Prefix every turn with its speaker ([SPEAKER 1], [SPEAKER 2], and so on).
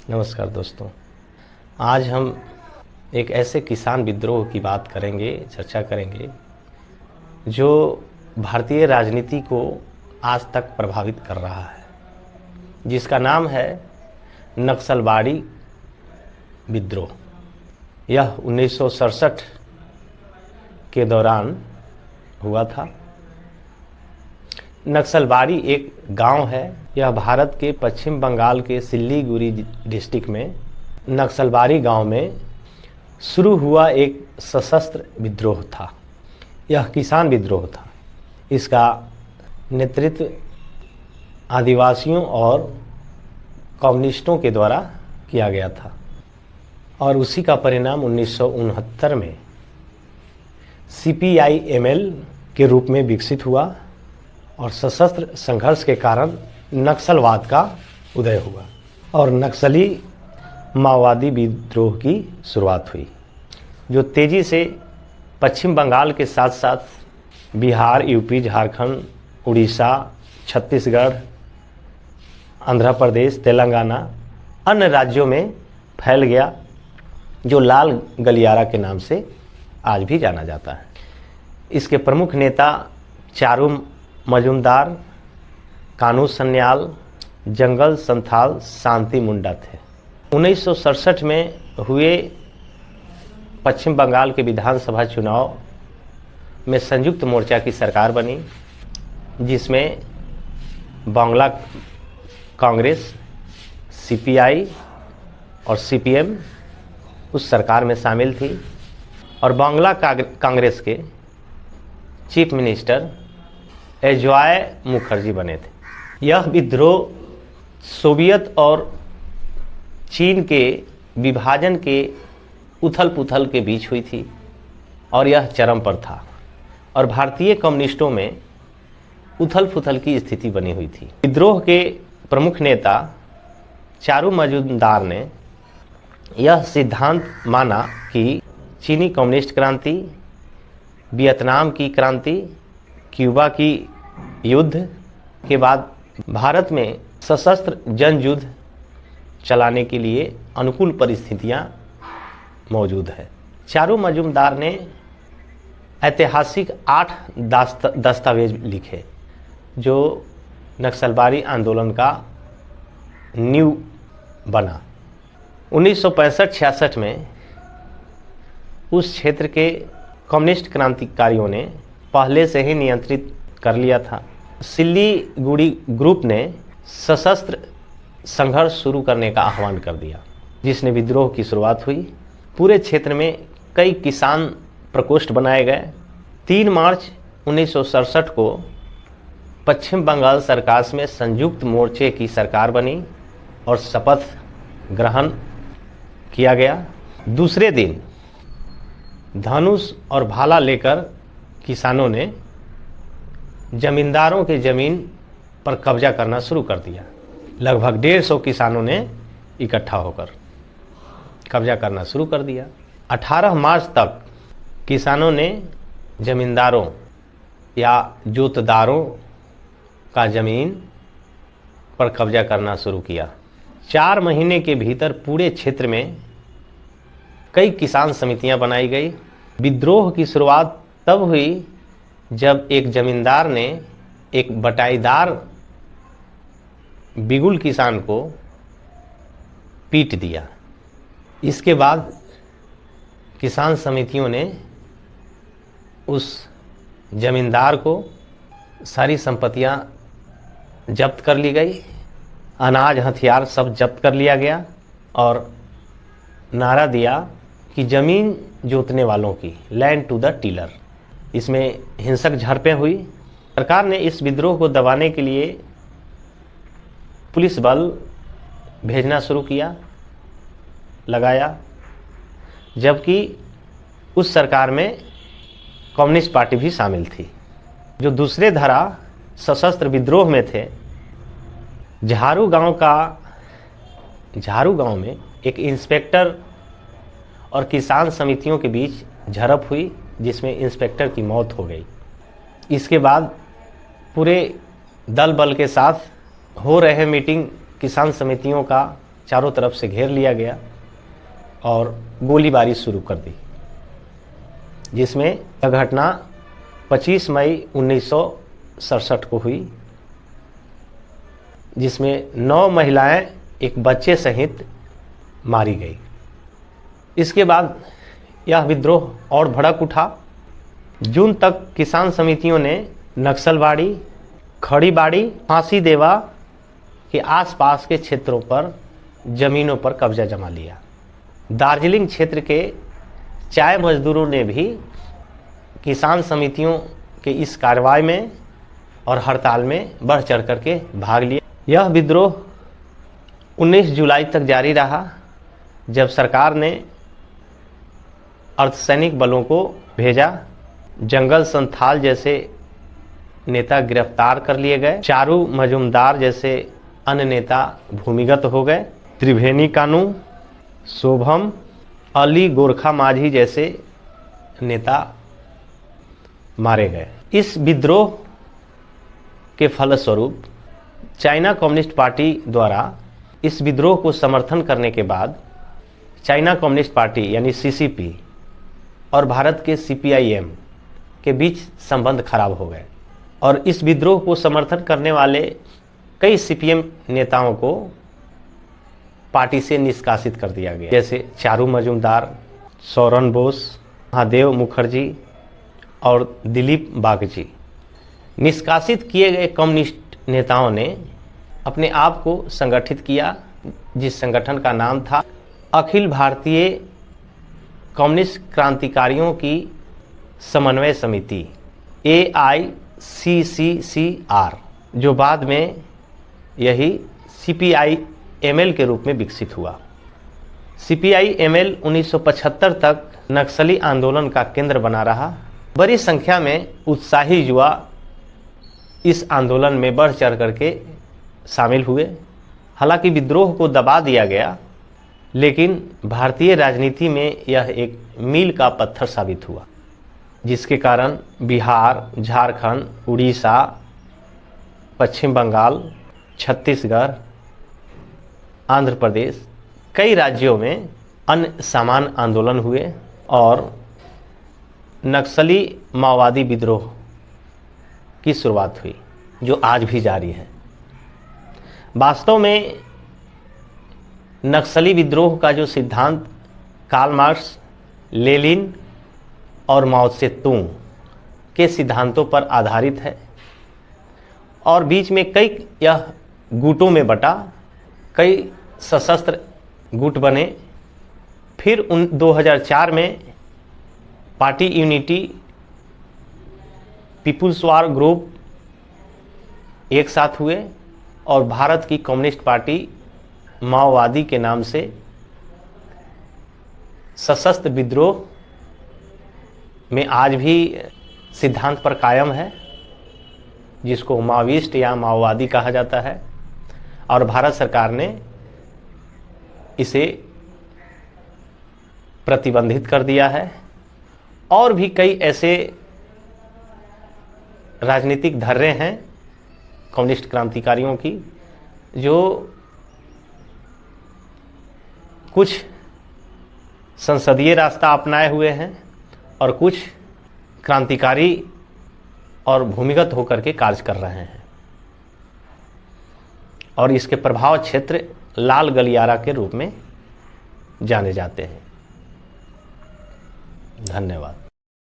[SPEAKER 1] नमस्कार दोस्तों, आज हम एक ऐसे किसान विद्रोह की बात करेंगे, चर्चा करेंगे जो भारतीय राजनीति को आज तक प्रभावित कर रहा है, जिसका नाम है नक्सलवाड़ी विद्रोह। यह 1967 के दौरान हुआ था। नक्सलबाड़ी एक गांव है। यह भारत के पश्चिम बंगाल के सिल्लीगुड़ी डिस्ट्रिक्ट में नक्सलबाड़ी गांव में शुरू हुआ एक सशस्त्र विद्रोह था। यह किसान विद्रोह था। इसका नेतृत्व आदिवासियों और कम्युनिस्टों के द्वारा किया गया था और उसी का परिणाम 1969 में CPI-ML के रूप में विकसित हुआ और सशस्त्र संघर्ष के कारण नक्सलवाद का उदय हुआ और नक्सली माओवादी विद्रोह की शुरुआत हुई, जो तेज़ी से पश्चिम बंगाल के साथ साथ बिहार, यूपी, झारखंड, उड़ीसा, छत्तीसगढ़, आंध्र प्रदेश, तेलंगाना, अन्य राज्यों में फैल गया, जो लाल गलियारा के नाम से आज भी जाना जाता है। इसके प्रमुख नेता चारू मजूमदार, कानू सन्याल, जंगल संथाल, शांति मुंडा थे। 1967 में हुए पश्चिम बंगाल के विधानसभा चुनाव में संयुक्त मोर्चा की सरकार बनी, जिसमें बांग्ला कांग्रेस, CPI और CPM उस सरकार में शामिल थी और बांग्ला कांग्रेस के चीफ मिनिस्टर एजॉय मुखर्जी बने थे। यह विद्रोह सोवियत और चीन के विभाजन के उथल पुथल के बीच हुई थी और यह चरम पर था और भारतीय कम्युनिस्टों में उथल पुथल की स्थिति बनी हुई थी। विद्रोह के प्रमुख नेता चारू मजूमदार ने यह सिद्धांत माना कि चीनी कम्युनिस्ट क्रांति, वियतनाम की क्रांति, क्यूबा की युद्ध के बाद भारत में सशस्त्र जन युद्ध चलाने के लिए अनुकूल परिस्थितियां मौजूद है। चारू मजूमदार ने ऐतिहासिक 8 दस्तावेज लिखे जो नक्सलबाड़ी आंदोलन का नींव बना। 1965-66 में उस क्षेत्र के कम्युनिस्ट क्रांतिकारियों ने पहले से ही नियंत्रित कर लिया था। सिल्लीगुड़ी ग्रुप ने सशस्त्र संघर्ष शुरू करने का आह्वान कर दिया, जिसने विद्रोह की शुरुआत हुई। पूरे क्षेत्र में कई किसान प्रकोष्ठ बनाए गए। 3 मार्च 1967 को पश्चिम बंगाल सरकार में संयुक्त मोर्चे की सरकार बनी और शपथ ग्रहण किया गया। दूसरे दिन धनुष और भाला लेकर किसानों ने जमींदारों के ज़मीन पर कब्जा करना शुरू कर दिया। लगभग 150 किसानों ने इकट्ठा होकर कब्जा करना शुरू कर दिया। 18 मार्च तक किसानों ने जमींदारों या जोतदारों का ज़मीन पर कब्जा करना शुरू किया। 4 महीने के भीतर पूरे क्षेत्र में कई किसान समितियां बनाई गई। विद्रोह की शुरुआत तब हुई जब एक जमींदार ने एक बटाईदार बिगुल किसान को पीट दिया। इसके बाद किसान समितियों ने उस जमींदार को सारी संपत्तियां जब्त कर ली गई, अनाज, हथियार सब जब्त कर लिया गया और नारा दिया कि ज़मीन जोतने वालों की, लैंड टू द टिलर। इसमें हिंसक झड़पें हुई। सरकार ने इस विद्रोह को दबाने के लिए पुलिस बल भेजना शुरू लगाया, जबकि उस सरकार में कम्युनिस्ट पार्टी भी शामिल थी, जो दूसरे धारा सशस्त्र विद्रोह में थे। झारू गांव में एक इंस्पेक्टर और किसान समितियों के बीच झड़प हुई, जिसमें इंस्पेक्टर की मौत हो गई। इसके बाद पूरे दल बल के साथ हो रहे मीटिंग किसान समितियों का चारों तरफ से घेर लिया गया और गोलीबारी शुरू कर दी, जिसमें यह घटना 25 मई 1967 को हुई, जिसमें 9 महिलाएं एक बच्चे सहित मारी गई। इसके बाद यह विद्रोह और भड़क उठा। जून तक किसान समितियों ने नक्सलबाड़ी, खड़ीबाड़ी, फांसी देवा के आसपास के क्षेत्रों पर जमीनों पर कब्जा जमा लिया। दार्जिलिंग क्षेत्र के चाय मजदूरों ने भी किसान समितियों के इस कार्रवाई में और हड़ताल में बढ़ चढ़ करके भाग लिया। यह विद्रोह 19 जुलाई तक जारी रहा, जब सरकार ने अर्धसैनिक बलों को भेजा। जंगल संथाल जैसे नेता गिरफ्तार कर लिए गए। चारू मजुमदार जैसे अन्य नेता भूमिगत हो गए। त्रिवेणी कानू, शोभम, अली गोरखा माझी जैसे नेता मारे गए। इस विद्रोह के फलस्वरूप चाइना कम्युनिस्ट पार्टी द्वारा इस विद्रोह को समर्थन करने के बाद चाइना कम्युनिस्ट पार्टी यानी सीसीपी और भारत के सीपीआईएम के बीच संबंध खराब हो गए और इस विद्रोह को समर्थन करने वाले कई सीपीएम नेताओं को पार्टी से निष्कासित कर दिया गया, जैसे चारू मजुमदार, सौरन बोस, महादेव मुखर्जी और दिलीप बागची। निष्कासित किए गए कम्युनिस्ट नेताओं ने अपने आप को संगठित किया, जिस संगठन का नाम था अखिल भारतीय कम्युनिस्ट क्रांतिकारियों की समन्वय समिति AICCCR, जो बाद में यही CPIML के रूप में विकसित हुआ। CPIML 1975 तक नक्सली आंदोलन का केंद्र बना रहा। बड़ी संख्या में उत्साही युवा इस आंदोलन में बढ़ चढ़ करके शामिल हुए। हालांकि विद्रोह को दबा दिया गया, लेकिन भारतीय राजनीति में यह एक मील का पत्थर साबित हुआ, जिसके कारण बिहार, झारखंड, उड़ीसा, पश्चिम बंगाल, छत्तीसगढ़, आंध्र प्रदेश, कई राज्यों में अन्य समान आंदोलन हुए और नक्सली माओवादी विद्रोह की शुरुआत हुई, जो आज भी जारी है। वास्तव में नक्सली विद्रोह का जो सिद्धांत कार्ल मार्क्स, लेनिन और माओ त्से तुंग के सिद्धांतों पर आधारित है और बीच में कई यह गुटों में बटा, कई सशस्त्र गुट बने। फिर 2004 में party unity, people's war group एक साथ हुए और भारत की कम्युनिस्ट पार्टी माओवादी के नाम से सशस्त्र विद्रोह में आज भी सिद्धांत पर कायम है, जिसको माओविस्ट या माओवादी कहा जाता है, और भारत सरकार ने इसे प्रतिबंधित कर दिया है। और भी कई ऐसे राजनीतिक धर्रे हैं कम्युनिस्ट क्रांतिकारियों की, जो कुछ संसदीय रास्ता अपनाए हुए हैं और कुछ क्रांतिकारी और भूमिगत होकर के कार्य कर रहे हैं, और इसके प्रभाव क्षेत्र लाल गलियारा के रूप में जाने जाते हैं। धन्यवाद।